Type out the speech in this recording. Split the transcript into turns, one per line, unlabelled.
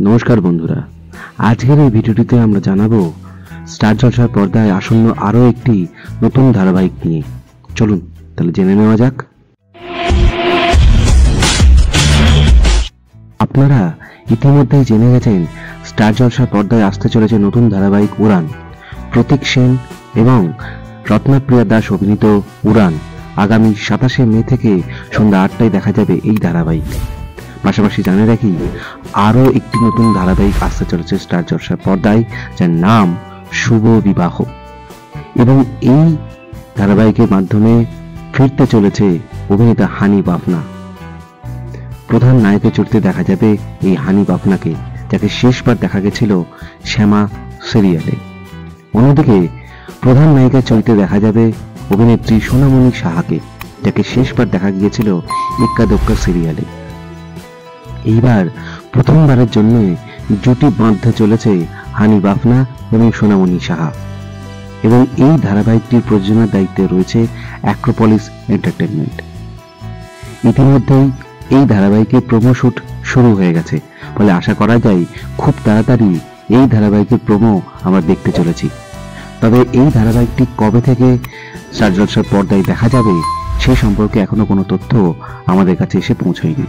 নমস্কার বন্ধুরা, আজকের এই ভিডিওটিতে আমরা জানাবো স্টার জলসার পর্দায় আসন্ন আরও একটি নতুন ধারাবাহিক নিয়ে। চলুন তাহলে জেনে নেওয়া যাক। আপনারা ইতিমধ্যেই জেনে গেছেন স্টার জলসার পর্দায় আসতে চলেছে নতুন ধারাবাহিক উড়ান। প্রতীক সেন এবং রত্নাপ্রিয়া দাস অভিনীত উড়ান আগামী 27শে মে থেকে সন্ধ্যা 8টায় দেখা যাবে এই ধারাবাহিক। পাশাপাশি জানে রাখি আরও একটি নতুন ধারাবাহিক আসতে চলেছে স্টার জলসার পর্দায়, যার নাম শুভ বিবাহ। এবং এই ধারাবাহিকের মাধ্যমে ফিরতে চলেছে অভিনেতা হানি বাফনা। প্রধান নায়কের চরিত্রে দেখা যাবে এই হানি বাফনাকে, যাকে শেষবার দেখা গেছিল শ্যামা সিরিয়ালে। অন্যদিকে প্রধান নায়িকার চরিত্রে দেখা যাবে অভিনেত্রী সোনামণি সাহাকে, যাকে শেষবার দেখা গিয়েছিল এক্কা দোক্কা সিরিয়ালে। এইবার প্রথমবারের জন্য জুটি বাঁধতে চলেছে হানি বাফনা এবং সোনামণি সাহা। এবং এই ধারাবাহিকটির প্রযোজনার দায়িত্বে রয়েছে অ্যাক্রোপলিস এন্টারটেনমেন্ট। ইতিমধ্যেই এই ধারাবাহিকের প্রোমো শুট শুরু হয়ে গেছে, ফলে আশা করা যায় খুব তাড়াতাড়ি এই ধারাবাহিকের প্রোমো আমরা দেখতে চলেছি। তবে এই ধারাবাহিকটি কবে থেকে স্টার জলসার পর্দায় দেখা যাবে সে সম্পর্কে এখনো কোনো তথ্য আমাদের কাছে এসে পৌঁছয়নি।